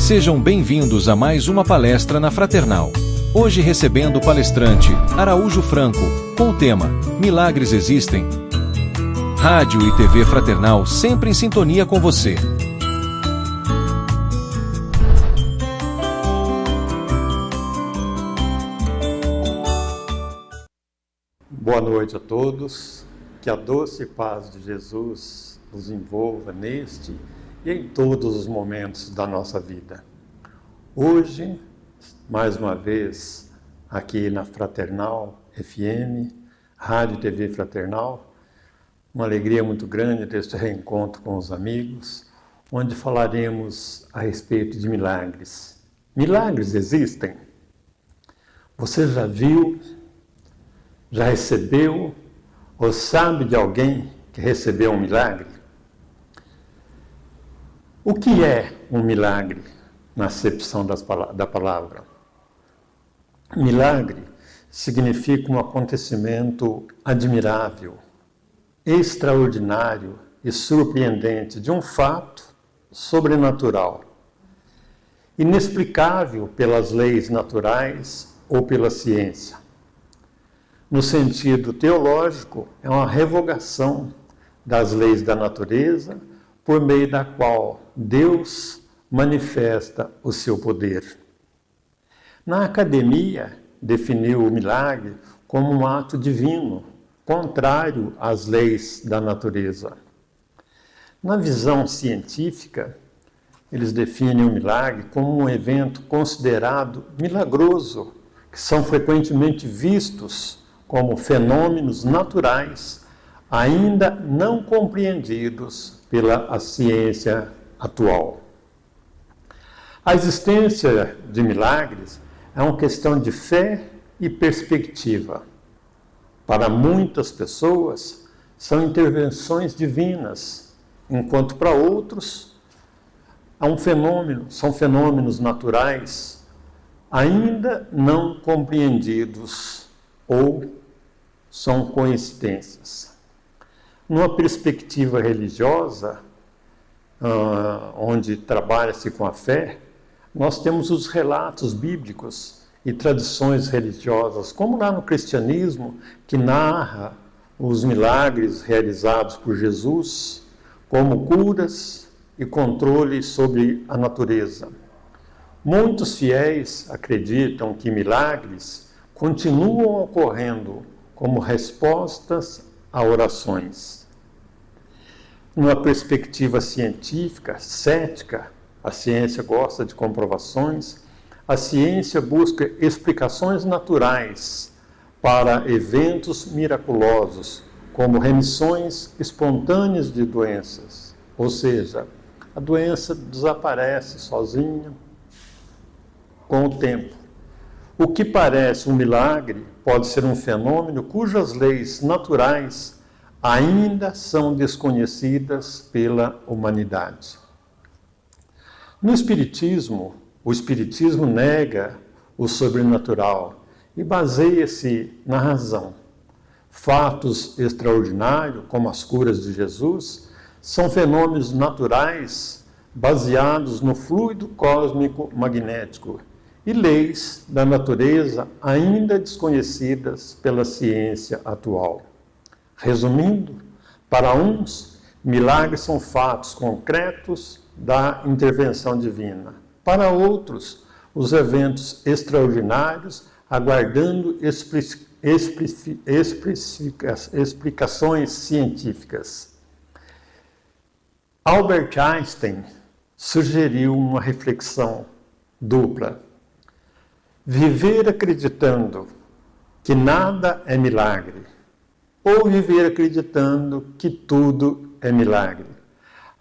Sejam bem-vindos a mais uma palestra na Fraternal. Hoje recebendo o palestrante Araújo Franco, com o tema Milagres Existem? Rádio e TV Fraternal sempre em sintonia com você. Boa noite a todos, que a doce paz de Jesus os envolva neste e em todos os momentos da nossa vida. Hoje, mais uma vez, aqui na Fraternal FM, Rádio e TV Fraternal, uma alegria muito grande ter este reencontro com os amigos, onde falaremos a respeito de milagres. Milagres existem? Você já viu? Já recebeu ou sabe de alguém que recebeu um milagre? O que é um milagre na acepção da palavra? Milagre significa um acontecimento admirável, extraordinário e surpreendente de um fato sobrenatural, inexplicável pelas leis naturais ou pela ciência. No sentido teológico, é uma revogação das leis da natureza, por meio da qual Deus manifesta o seu poder. Na academia, definiu o milagre como um ato divino, contrário às leis da natureza. Na visão científica, eles definem o milagre como um evento considerado milagroso, que são frequentemente vistos como fenômenos naturais, ainda não compreendidos pela ciência atual. A existência de milagres é uma questão de fé e perspectiva. Para muitas pessoas, são intervenções divinas, enquanto para outros são fenômenos naturais ainda não compreendidos ou são coincidências. Numa perspectiva religiosa, onde trabalha-se com a fé, nós temos os relatos bíblicos e tradições religiosas, como lá no cristianismo, que narra os milagres realizados por Jesus, como curas e controle sobre a natureza. Muitos fiéis acreditam que milagres continuam ocorrendo como respostas a orações. Numa perspectiva científica, cética, a ciência gosta de comprovações, a ciência busca explicações naturais para eventos miraculosos, como remissões espontâneas de doenças, ou seja, a doença desaparece sozinha com o tempo. O que parece um milagre pode ser um fenômeno cujas leis naturais ainda são desconhecidas pela humanidade. No Espiritismo, o Espiritismo nega o sobrenatural e baseia-se na razão. Fatos extraordinários, como as curas de Jesus, são fenômenos naturais baseados no fluido cósmico magnético e leis da natureza ainda desconhecidas pela ciência atual. Resumindo, para uns, milagres são fatos concretos da intervenção divina. Para outros, os eventos extraordinários, aguardando explicações científicas. Albert Einstein sugeriu uma reflexão dupla. Viver acreditando que nada é milagre, ou viver acreditando que tudo é milagre.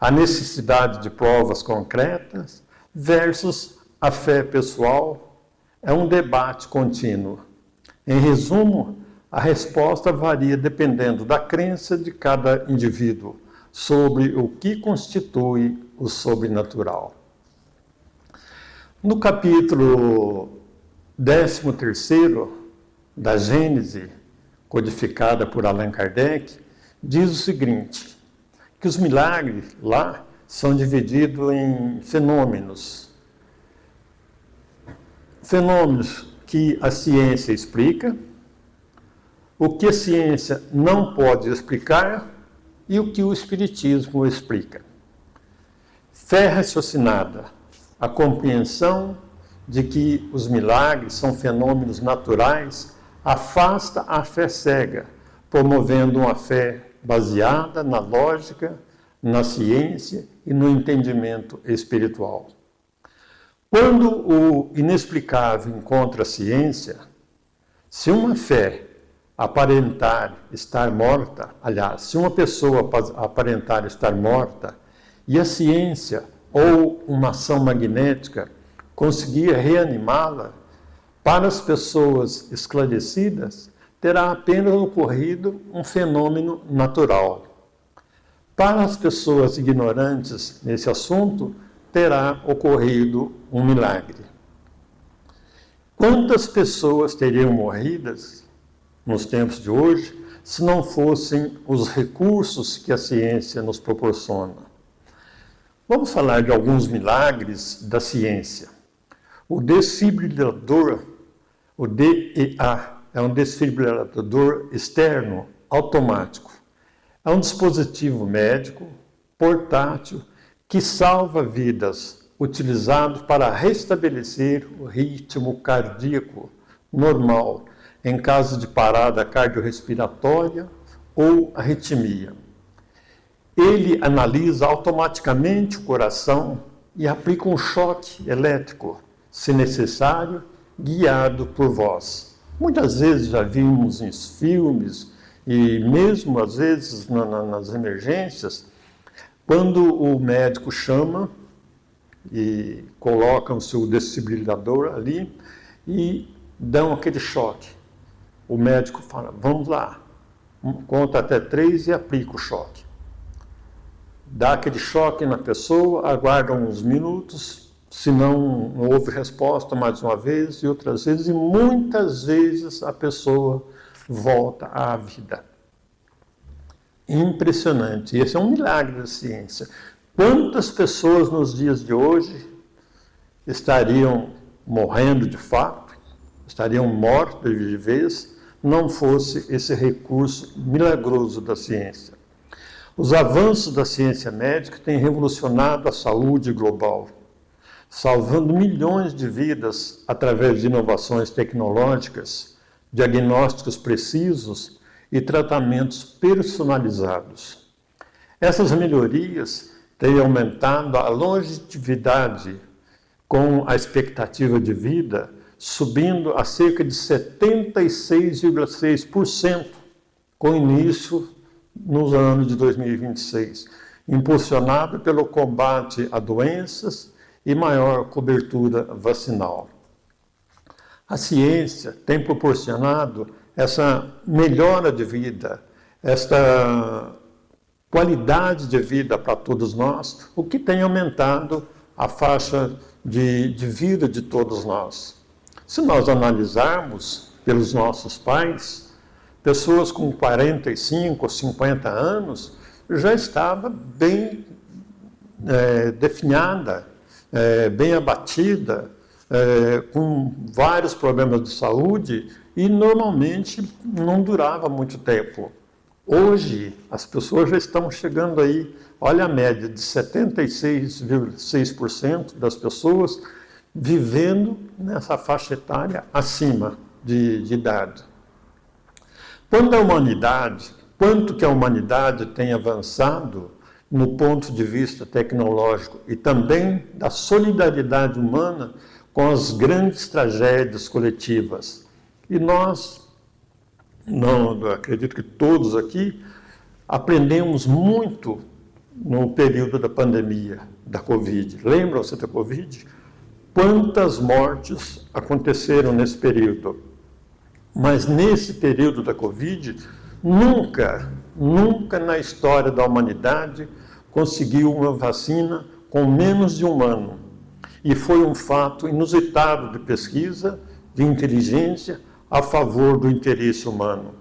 A necessidade de provas concretas versus a fé pessoal é um debate contínuo. Em resumo, a resposta varia dependendo da crença de cada indivíduo sobre o que constitui o sobrenatural. No capítulo 13º da Gênese, codificada por Allan Kardec, diz o seguinte, que os milagres lá são divididos em fenômenos fenômenos que a ciência explica, o que a ciência não pode explicar e o que o Espiritismo explica. Fé raciocinada, a compreensão de que os milagres são fenômenos naturais, afasta a fé cega, promovendo uma fé baseada na lógica, na ciência e no entendimento espiritual. Quando o inexplicável encontra a ciência, se uma fé aparentar estar morta, aliás, se uma pessoa aparentar estar morta e a ciência ou uma ação magnética conseguir reanimá-la, para as pessoas esclarecidas, terá apenas ocorrido um fenômeno natural. Para as pessoas ignorantes nesse assunto, terá ocorrido um milagre. Quantas pessoas teriam morridas nos tempos de hoje se não fossem os recursos que a ciência nos proporciona? Vamos falar de alguns milagres da ciência. O desfibrilador, o DEA, é um desfibrilador externo automático. É um dispositivo médico portátil que salva vidas, utilizado para restabelecer o ritmo cardíaco normal em caso de parada cardiorrespiratória ou arritmia. Ele analisa automaticamente o coração e aplica um choque elétrico, se necessário, guiado por voz. Muitas vezes já vimos em filmes e mesmo às vezes nas emergências, quando o médico chama e colocam o seu desfibrilador ali e dão aquele choque. O médico fala, vamos lá, conta até 3 e aplica o choque. Dá aquele choque na pessoa, aguarda uns minutos, se não houve resposta mais uma vez e outras vezes, e muitas vezes a pessoa volta à vida. Impressionante. Esse é um milagre da ciência. Quantas pessoas nos dias de hoje estariam morrendo de fato, estariam mortas de vez, não fosse esse recurso milagroso da ciência? Os avanços da ciência médica têm revolucionado a saúde global, salvando milhões de vidas através de inovações tecnológicas, diagnósticos precisos e tratamentos personalizados. Essas melhorias têm aumentado a longevidade, com a expectativa de vida subindo a cerca de 76,6%, com início nos anos de 2026, impulsionado pelo combate a doenças e maior cobertura vacinal. A ciência tem proporcionado essa melhora de vida, esta qualidade de vida para todos nós, o que tem aumentado a faixa de vida de todos nós. Se nós analisarmos pelos nossos pais, pessoas com 45 ou 50 anos já estava bem definhada, bem abatida, com vários problemas de saúde e normalmente não durava muito tempo. Hoje, as pessoas já estão chegando aí, olha a média de 76,6% das pessoas vivendo nessa faixa etária acima de idade. Quanto que a humanidade tem avançado no ponto de vista tecnológico e também da solidariedade humana com as grandes tragédias coletivas. E nós, acredito que todos aqui, aprendemos muito no período da pandemia, da Covid. Lembram-se da Covid? Quantas mortes aconteceram nesse período? Mas nesse período da Covid, nunca na história da humanidade conseguiu uma vacina com menos de um ano. E foi um fato inusitado de pesquisa, de inteligência, a favor do interesse humano.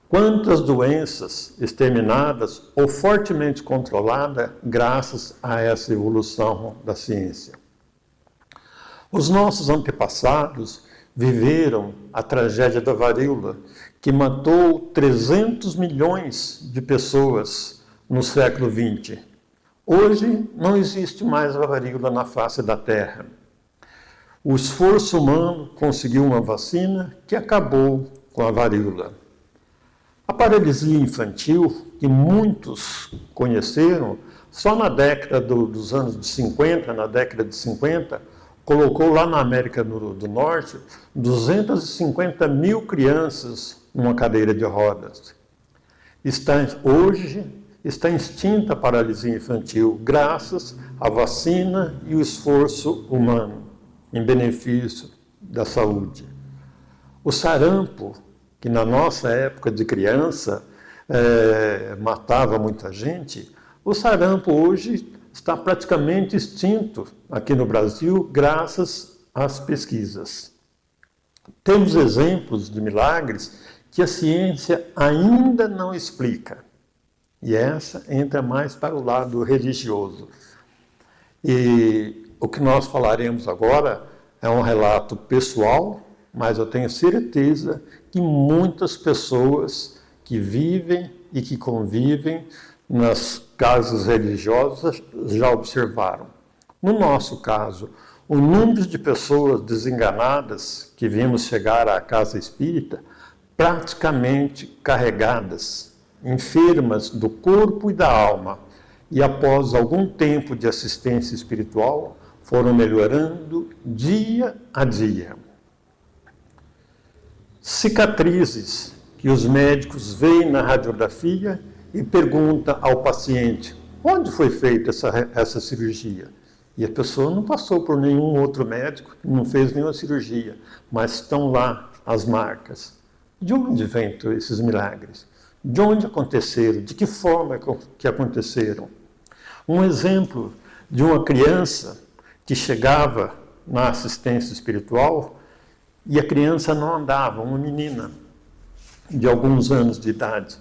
Quantas doenças exterminadas ou fortemente controladas graças a essa evolução da ciência. Os nossos antepassados viveram a tragédia da varíola, que matou 300 milhões de pessoas no século XX. Hoje não existe mais a varíola na face da Terra. O esforço humano conseguiu uma vacina que acabou com a varíola. A paralisia infantil, que muitos conheceram, só na década dos anos 50, na década de 50, colocou lá na América do Norte 250 mil crianças numa cadeira de rodas. Hoje está extinta a paralisia infantil, graças à vacina e o esforço humano em benefício da saúde. O sarampo, que na nossa época de criança matava muita gente, o sarampo hoje está praticamente extinto aqui no Brasil, graças às pesquisas. Temos exemplos de milagres que a ciência ainda não explica. E essa entra mais para o lado religioso. E o que nós falaremos agora é um relato pessoal, mas eu tenho certeza que muitas pessoas que vivem e que convivem nas casas religiosas já observaram. No nosso caso, o número de pessoas desenganadas que vimos chegar à casa espírita, praticamente carregadas, enfermas do corpo e da alma, e após algum tempo de assistência espiritual, foram melhorando dia a dia. Cicatrizes que os médicos veem na radiografia e perguntam ao paciente: onde foi feita essa cirurgia? E a pessoa não passou por nenhum outro médico, não fez nenhuma cirurgia, mas estão lá as marcas. De onde vêm esses milagres? De onde aconteceram? De que forma que aconteceram? Um exemplo de uma criança que chegava na assistência espiritual e a criança não andava, uma menina de alguns anos de idade.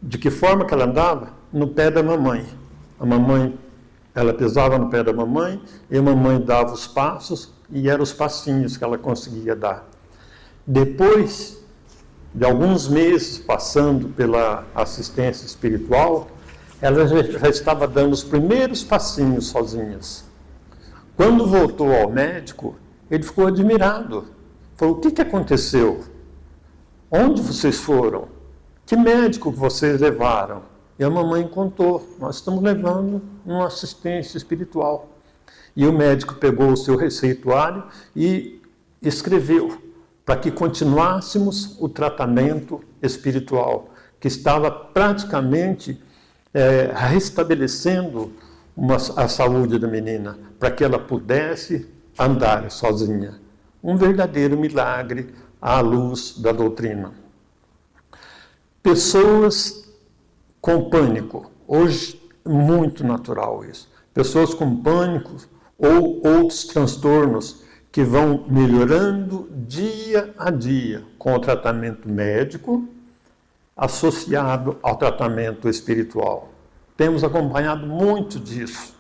De que forma que ela andava? No pé da mamãe. A mamãe, ela pisava no pé da mamãe e a mamãe dava os passos e eram os passinhos que ela conseguia dar. Depois de alguns meses passando pela assistência espiritual, ela já estava dando os primeiros passinhos sozinhas. Quando voltou ao médico, ele ficou admirado. Falou: o que aconteceu? Onde vocês foram? Que médico vocês levaram? E a mamãe contou: nós estamos levando uma assistência espiritual. E o médico pegou o seu receituário e escreveu para que continuássemos o tratamento espiritual, que estava praticamente restabelecendo a saúde da menina, para que ela pudesse andar sozinha. Um verdadeiro milagre à luz da doutrina. Pessoas com pânico. Hoje é muito natural isso. Pessoas com pânico ou outros transtornos que vão melhorando dia a dia com o tratamento médico associado ao tratamento espiritual. Temos acompanhado muito disso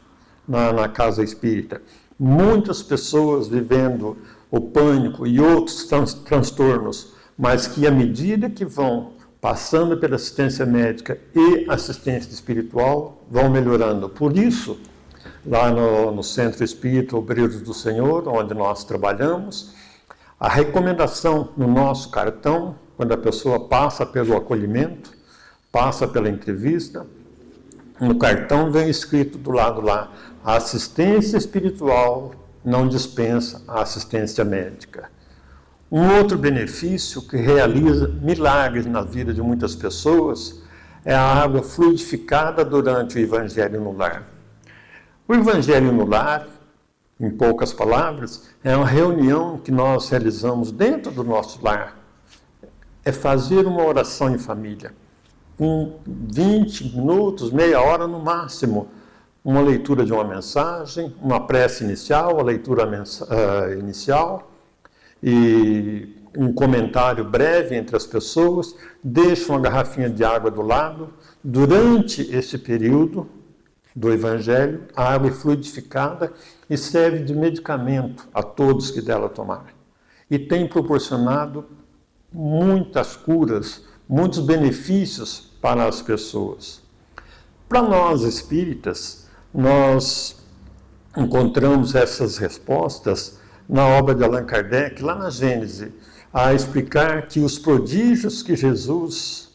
na casa espírita. Muitas pessoas vivendo o pânico e outros transtornos, mas que à medida que vão passando pela assistência médica e assistência espiritual, vão melhorando. Por isso, lá no Centro Espírita Obreiros do Senhor, onde nós trabalhamos, a recomendação no nosso cartão, quando a pessoa passa pelo acolhimento, passa pela entrevista, no cartão vem escrito do lado lá: a assistência espiritual não dispensa a assistência médica. Um outro benefício que realiza milagres na vida de muitas pessoas é a água fluidificada durante o Evangelho no Lar. O Evangelho no Lar, em poucas palavras, é uma reunião que nós realizamos dentro do nosso lar. É fazer uma oração em família, com 20 minutos, meia hora no máximo, uma leitura de uma mensagem, uma prece inicial, a leitura inicial, e um comentário breve entre as pessoas, deixa uma garrafinha de água do lado. Durante esse período do Evangelho, a água é fluidificada e serve de medicamento a todos que dela tomar. E tem proporcionado muitas curas, muitos benefícios para as pessoas. Para nós espíritas, nós encontramos essas respostas na obra de Allan Kardec, lá na Gênese, a explicar que os prodígios que Jesus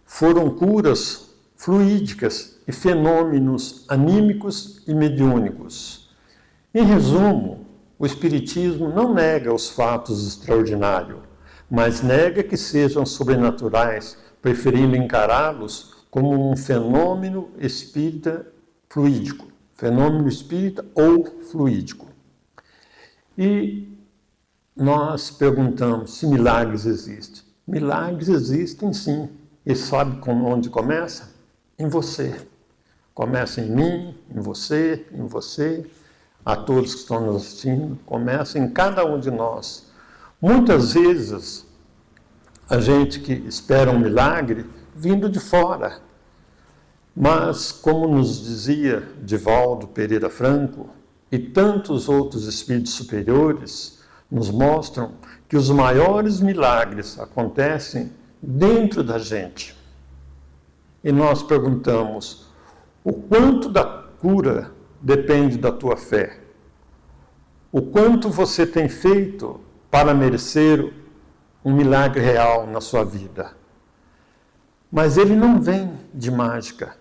foram curas fluídicas e fenômenos anímicos e mediúnicos. Em resumo, o Espiritismo não nega os fatos extraordinários, mas nega que sejam sobrenaturais, preferindo encará-los como um fenômeno espírita fluídico, fenômeno espírita ou fluídico. E nós perguntamos se milagres existem. Milagres existem sim. E sabe onde começa? Em você. Começa em mim, em você, a todos que estão nos assistindo. Começa em cada um de nós. Muitas vezes, a gente que espera um milagre vindo de fora. Mas, como nos dizia Divaldo Pereira Franco e tantos outros espíritos superiores, nos mostram que os maiores milagres acontecem dentro da gente. E nós perguntamos, o quanto da cura depende da tua fé? O quanto você tem feito para merecer um milagre real na sua vida? Mas ele não vem de mágica,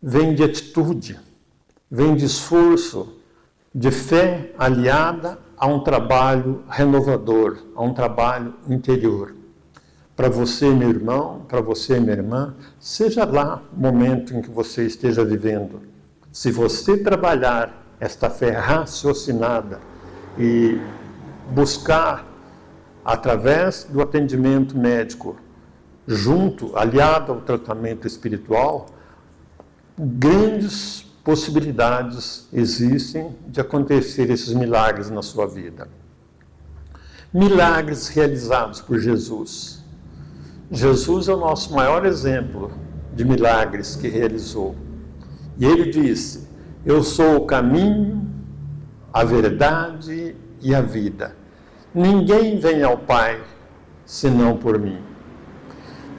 vem de atitude, vem de esforço, de fé aliada a um trabalho renovador, a um trabalho interior. Para você, meu irmão, para você, minha irmã, seja lá o momento em que você esteja vivendo. Se você trabalhar esta fé raciocinada e buscar, através do atendimento médico, aliado ao tratamento espiritual, grandes possibilidades existem de acontecer esses milagres na sua vida. Milagres realizados por Jesus. Jesus é o nosso maior exemplo de milagres que realizou. E ele disse, eu sou o caminho, a verdade e a vida. Ninguém vem ao Pai senão por mim.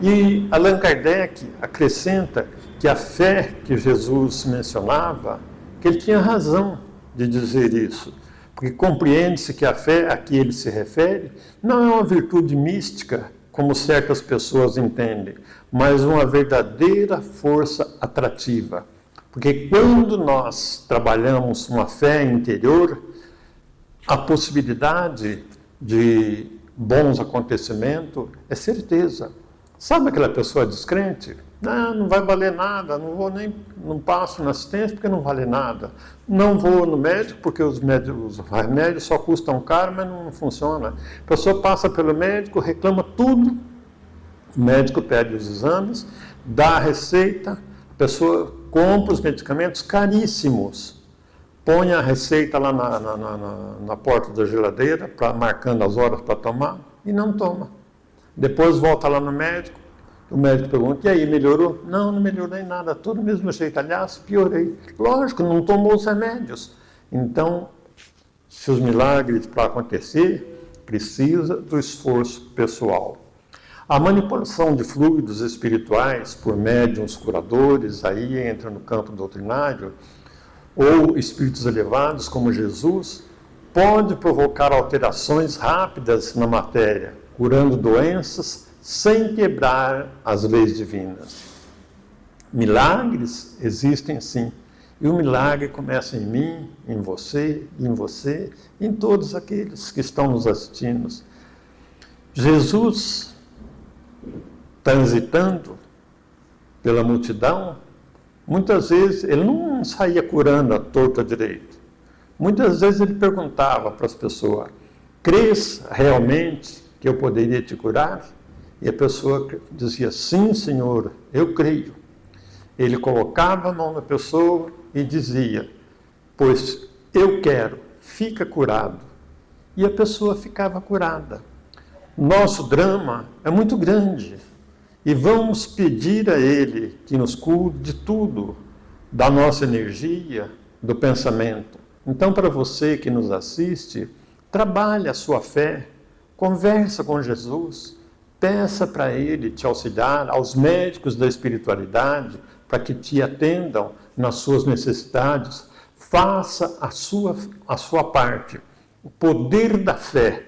E Allan Kardec acrescenta que a fé que Jesus mencionava, que ele tinha razão de dizer isso, porque compreende-se que a fé a que ele se refere não é uma virtude mística, como certas pessoas entendem, mas uma verdadeira força atrativa. Porque quando nós trabalhamos uma fé interior, a possibilidade de bons acontecimentos é certeza. Sabe aquela pessoa descrente? Não vai valer nada, não passo na assistência porque não vale nada. Não vou no médico porque os remédios só custam caro, mas não funciona. A pessoa passa pelo médico, reclama tudo, o médico pede os exames, dá a receita, a pessoa compra os medicamentos caríssimos, põe a receita lá na porta da geladeira, marcando as horas para tomar, e não toma. Depois volta lá no médico, o médico pergunta, e aí, melhorou? Não melhorei nada, tudo do mesmo jeito. Aliás, piorei. Lógico, não tomou os remédios. Então, se os milagres para acontecer, precisa do esforço pessoal. A manipulação de fluidos espirituais por médiuns curadores, aí entra no campo doutrinário, ou espíritos elevados como Jesus, pode provocar alterações rápidas na matéria, curando doenças sem quebrar as leis divinas. Milagres existem sim. E o milagre começa em mim, em você, em todos aqueles que estão nos assistindo. Jesus, transitando pela multidão, muitas vezes ele não saía curando a torta direito. Muitas vezes ele perguntava para as pessoas, crês realmente que eu poderia te curar? E a pessoa dizia, sim, Senhor, eu creio. Ele colocava a mão na pessoa e dizia, pois eu quero, fica curado. E a pessoa ficava curada. Nosso drama é muito grande e vamos pedir a Ele que nos cure de tudo, da nossa energia, do pensamento. Então, para você que nos assiste, trabalhe a sua fé, conversa com Jesus, peça para Ele te auxiliar, aos médicos da espiritualidade, para que te atendam nas suas necessidades. Faça a sua parte. O poder da fé.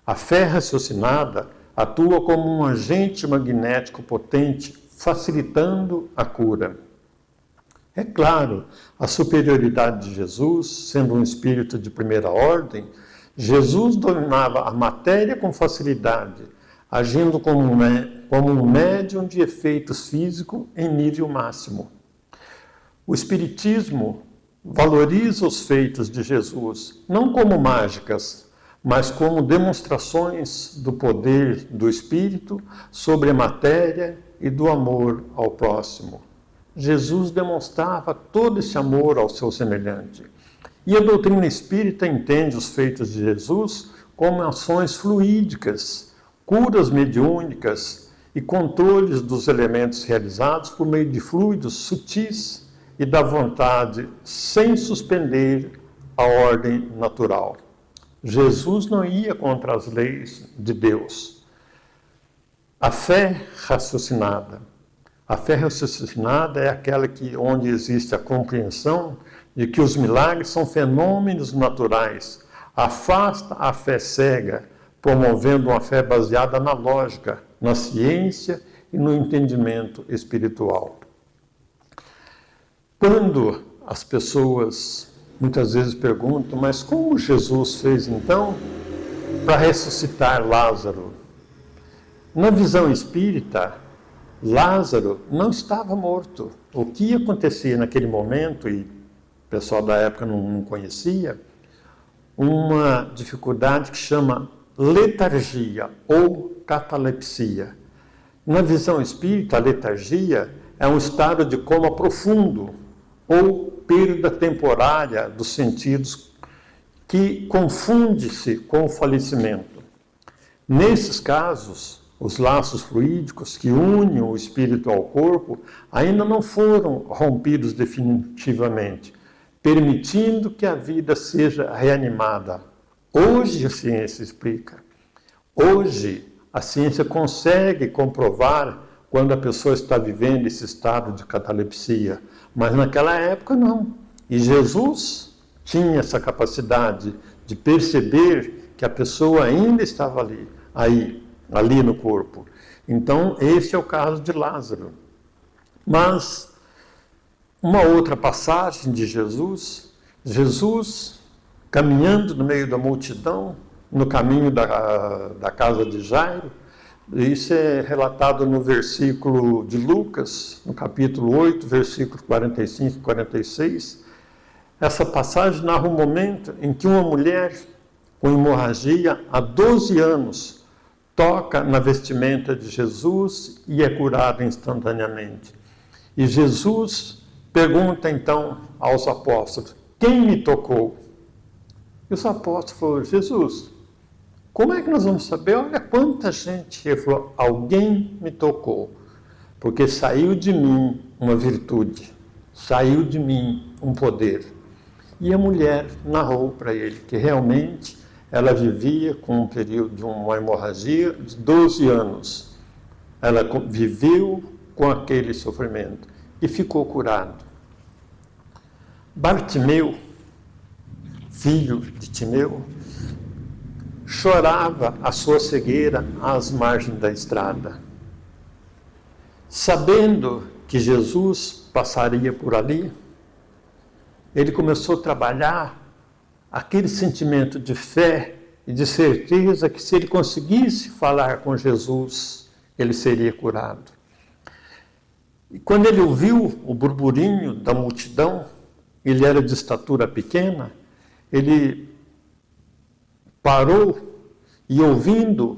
A fé raciocinada atua como um agente magnético potente, facilitando a cura. É claro, a superioridade de Jesus, sendo um espírito de primeira ordem, Jesus dominava a matéria com facilidade, agindo como um médium de efeitos físicos em nível máximo. O Espiritismo valoriza os feitos de Jesus, não como mágicas, mas como demonstrações do poder do Espírito sobre a matéria e do amor ao próximo. Jesus demonstrava todo esse amor ao seu semelhante. E a doutrina espírita entende os feitos de Jesus como ações fluídicas, curas mediúnicas e controles dos elementos realizados por meio de fluidos sutis e da vontade, sem suspender a ordem natural. Jesus não ia contra as leis de Deus. A fé raciocinada. A fé raciocinada é aquela onde existe a compreensão de que os milagres são fenômenos naturais. Afasta a fé cega, promovendo uma fé baseada na lógica, na ciência e no entendimento espiritual. Quando as pessoas muitas vezes perguntam, mas como Jesus fez então para ressuscitar Lázaro? Na visão espírita, Lázaro não estava morto. O que acontecia naquele momento, e o pessoal da época não conhecia, uma dificuldade que chama letargia ou catalepsia. Na visão espírita, a letargia é um estado de coma profundo ou perda temporária dos sentidos que confunde-se com o falecimento. Nesses casos, os laços fluídicos que unem o espírito ao corpo ainda não foram rompidos definitivamente, permitindo que a vida seja reanimada. Hoje a ciência explica. Hoje a ciência consegue comprovar quando a pessoa está vivendo esse estado de catalepsia, mas naquela época não. E Jesus tinha essa capacidade de perceber que a pessoa ainda estava ali no corpo. Então, esse é o caso de Lázaro. Mas, uma outra passagem de Jesus, caminhando no meio da multidão, no caminho da casa de Jairo, isso é relatado no versículo de Lucas, no capítulo 8, versículos 45 e 46. Essa passagem narra um momento em que uma mulher com hemorragia há 12 anos toca na vestimenta de Jesus e é curada instantaneamente. E Jesus pergunta então aos apóstolos, quem me tocou? E os apóstolos falaram, Jesus, como é que nós vamos saber? Olha quanta gente. Ele falou, alguém me tocou, porque saiu de mim uma virtude, saiu de mim um poder. E a mulher narrou para ele que realmente ela vivia com um período de uma hemorragia de 12 anos. Ela viveu com aquele sofrimento e ficou curado. Bartimeu, filho de Timeu, chorava a sua cegueira às margens da estrada. Sabendo que Jesus passaria por ali, ele começou a trabalhar aquele sentimento de fé e de certeza que se ele conseguisse falar com Jesus, ele seria curado. E quando ele ouviu o burburinho da multidão, ele era de estatura pequena, ele parou e, ouvindo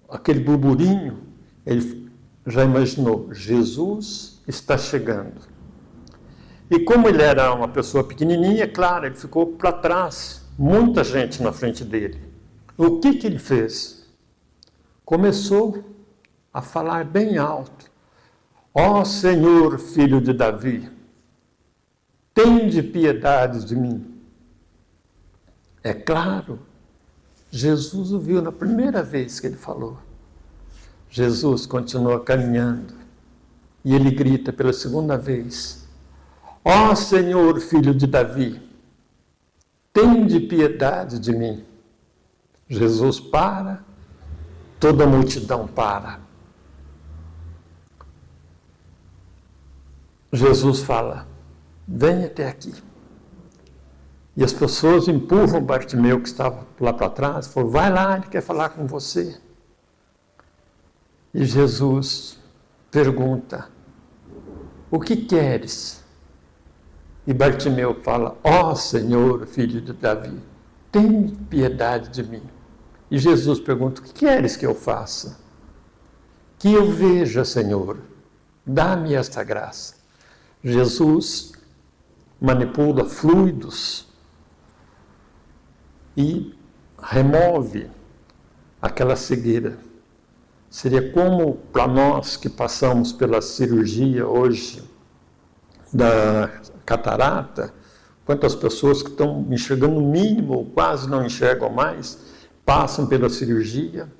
aquele burburinho, ele já imaginou, Jesus está chegando. E como ele era uma pessoa pequenininha, claro, ele ficou para trás, muita gente na frente dele. O que ele fez? Começou a falar bem alto. Ó Senhor, filho de Davi, tende piedade de mim. É claro, Jesus o viu na primeira vez que ele falou. Jesus continua caminhando e ele grita pela segunda vez: ó Senhor, filho de Davi, tende piedade de mim. Jesus para, toda a multidão para. Jesus fala: vem até aqui. E as pessoas empurram Bartimeu, que estava lá para trás, falou: vai lá, ele quer falar com você. E Jesus pergunta: o que queres? E Bartimeu fala: ó Senhor, filho de Davi, tem piedade de mim. E Jesus pergunta: o que queres que eu faça? Que eu veja, Senhor, dá-me esta graça. Jesus manipula fluidos e remove aquela cegueira. Seria como para nós que passamos pela cirurgia hoje da catarata, quantas pessoas que estão enxergando o mínimo ou quase não enxergam mais, passam pela cirurgia,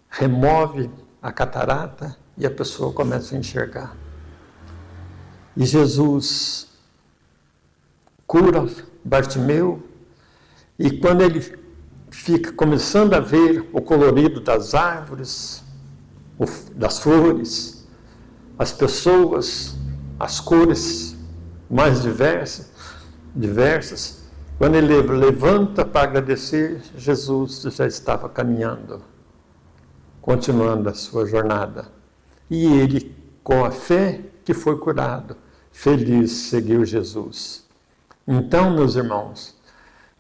remove a catarata e a pessoa começa a enxergar. E Jesus cura Bartimeu, e quando ele fica começando a ver o colorido das árvores, das flores, as pessoas, as cores mais diversas, quando ele levanta para agradecer, Jesus já estava caminhando, continuando a sua jornada. E ele, com a fé que foi curado, feliz, seguiu Jesus. Então, meus irmãos,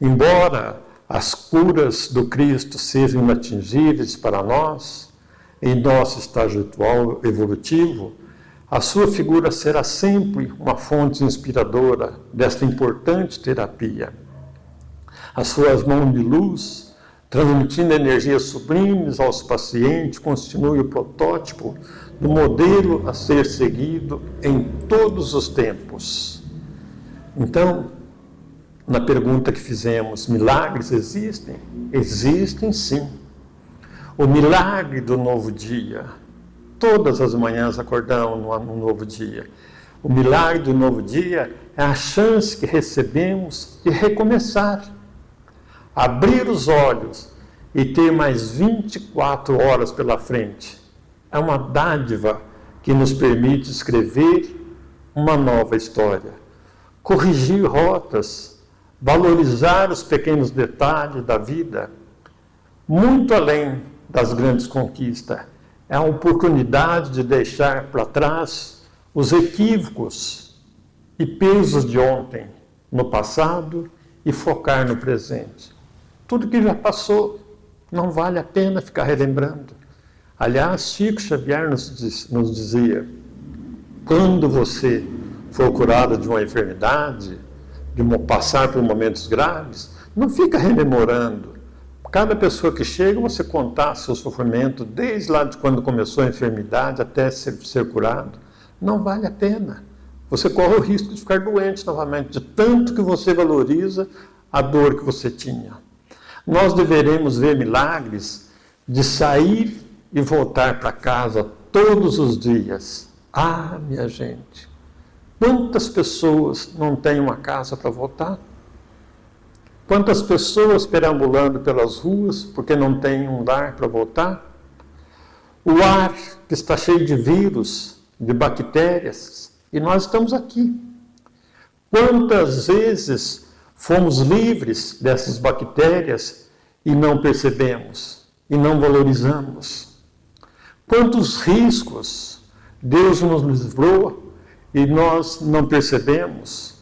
embora as curas do Cristo sejam inatingíveis para nós, em nosso estágio atual evolutivo, a sua figura será sempre uma fonte inspiradora desta importante terapia. As suas mãos de luz, transmitindo energias sublimes aos pacientes, constituem o protótipo do modelo a ser seguido em todos os tempos. Então, na pergunta que fizemos, milagres existem? Existem, sim. O milagre do novo dia. Todas as manhãs acordamos num novo dia. O milagre do novo dia é a chance que recebemos de recomeçar. Abrir os olhos e ter mais 24 horas pela frente. É uma dádiva que nos permite escrever uma nova história. Corrigir rotas, valorizar os pequenos detalhes da vida, muito além das grandes conquistas. É a oportunidade de deixar para trás os equívocos e pesos de ontem, no passado, e focar no presente. Tudo que já passou, não vale a pena ficar relembrando. Aliás, Chico Xavier nos dizia: quando você for curado de uma enfermidade, passar por momentos graves, não fica rememorando. Cada pessoa que chega, você contar seu sofrimento, desde lá de quando começou a enfermidade até ser curado, não vale a pena. Você corre o risco de ficar doente novamente, de tanto que você valoriza a dor que você tinha. Nós deveremos ver milagres de sair e voltar para casa todos os dias. Ah, minha gente, quantas pessoas não têm uma casa para voltar? Quantas pessoas perambulando pelas ruas porque não têm um lar para voltar? O ar que está cheio de vírus, de bactérias, e nós estamos aqui. Quantas vezes fomos livres dessas bactérias e não percebemos, e não valorizamos? Quantos riscos Deus nos livrou e nós não percebemos?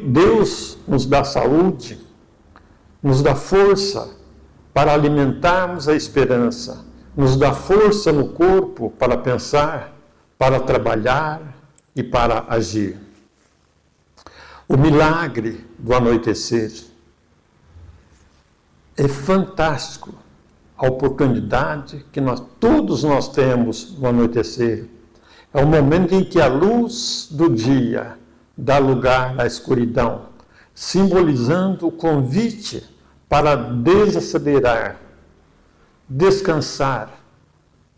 Deus nos dá saúde, nos dá força para alimentarmos a esperança, nos dá força no corpo para pensar, para trabalhar e para agir. O milagre do anoitecer é fantástico. A oportunidade que todos nós temos no anoitecer é o momento em que a luz do dia dá lugar à escuridão simbolizando o convite para desacelerar, descansar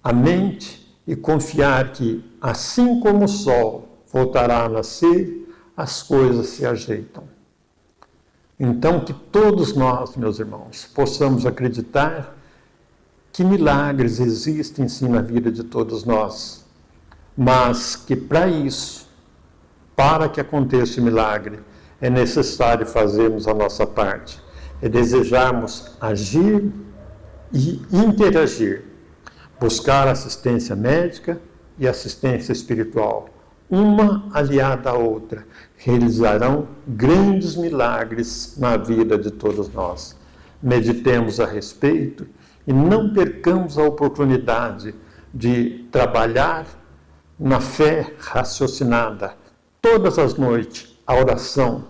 a mente e confiar que, assim como o sol voltará a nascer, as coisas se ajeitam. Então, que todos nós, meus irmãos, possamos acreditar que milagres existem sim na vida de todos nós, mas que para isso, para que aconteça o milagre, é necessário fazermos a nossa parte, é desejarmos agir e interagir, buscar assistência médica e assistência espiritual. Uma aliada à outra, realizarão grandes milagres na vida de todos nós. Meditemos a respeito e não percamos a oportunidade de trabalhar na fé raciocinada. Todas as noites, a oração.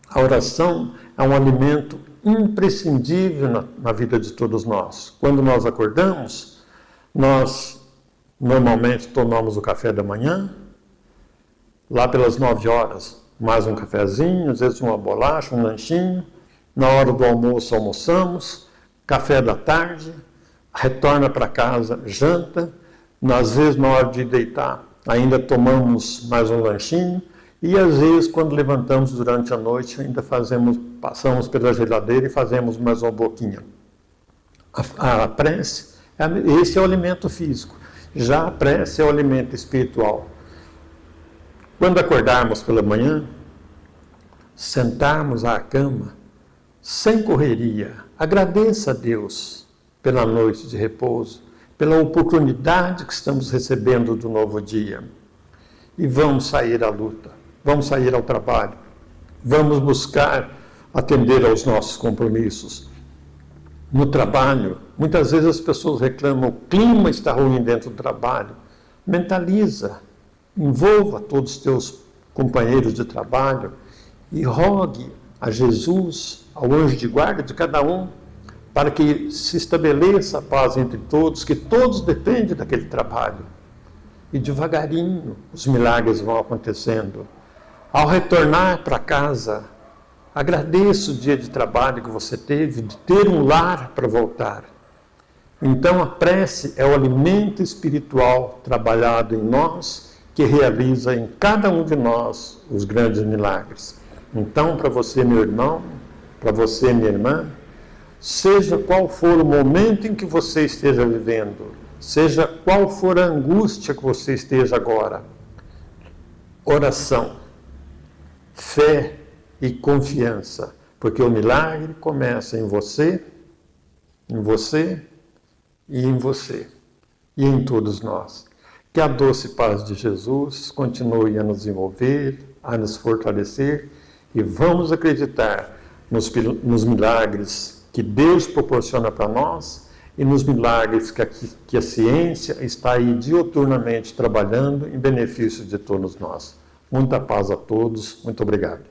A oração é um alimento imprescindível na vida de todos nós. Quando nós acordamos, nós normalmente tomamos o café da manhã, lá pelas 9 horas, mais um cafezinho, às vezes uma bolacha, um lanchinho. Na hora do almoço, almoçamos, café da tarde, retorna para casa, janta. Às vezes, na hora de deitar, ainda tomamos mais um lanchinho. E às vezes, quando levantamos durante a noite, ainda passamos pela geladeira e fazemos mais uma boquinha. A prece, esse é o alimento físico. Já a prece é o alimento espiritual. Quando acordarmos pela manhã, sentarmos à cama, sem correria, agradeça a Deus pela noite de repouso, pela oportunidade que estamos recebendo do novo dia. E vamos sair à luta, vamos sair ao trabalho, vamos buscar atender aos nossos compromissos. No trabalho, muitas vezes as pessoas reclamam, o clima está ruim dentro do trabalho. Mentaliza, envolva todos os teus companheiros de trabalho e rogue a Jesus, ao anjo de guarda de cada um, para que se estabeleça a paz entre todos, que todos dependem daquele trabalho. E devagarinho os milagres vão acontecendo. Ao retornar para casa, agradeça o dia de trabalho que você teve, de ter um lar para voltar. Então a prece é o alimento espiritual trabalhado em nós, que realiza em cada um de nós os grandes milagres. Então, para você, meu irmão, para você, minha irmã, seja qual for o momento em que você esteja vivendo, seja qual for a angústia que você esteja agora, oração, fé e confiança, porque o milagre começa em você e em você, e em todos nós. Que a doce paz de Jesus continue a nos envolver, a nos fortalecer, e vamos acreditar nos milagres que Deus proporciona para nós e nos milagres que a ciência está aí diuturnamente trabalhando em benefício de todos nós. Muita paz a todos. Muito obrigado.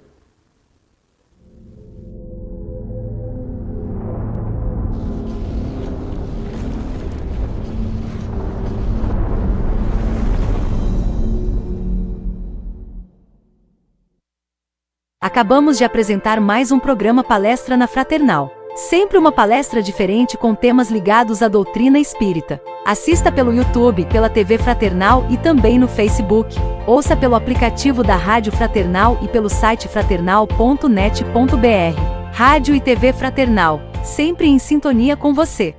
Acabamos de apresentar mais um programa Palestra na Fraternal. Sempre uma palestra diferente com temas ligados à doutrina espírita. Assista pelo YouTube, pela TV Fraternal e também no Facebook. Ouça pelo aplicativo da Rádio Fraternal e pelo site fraternal.net.br. Rádio e TV Fraternal, sempre em sintonia com você.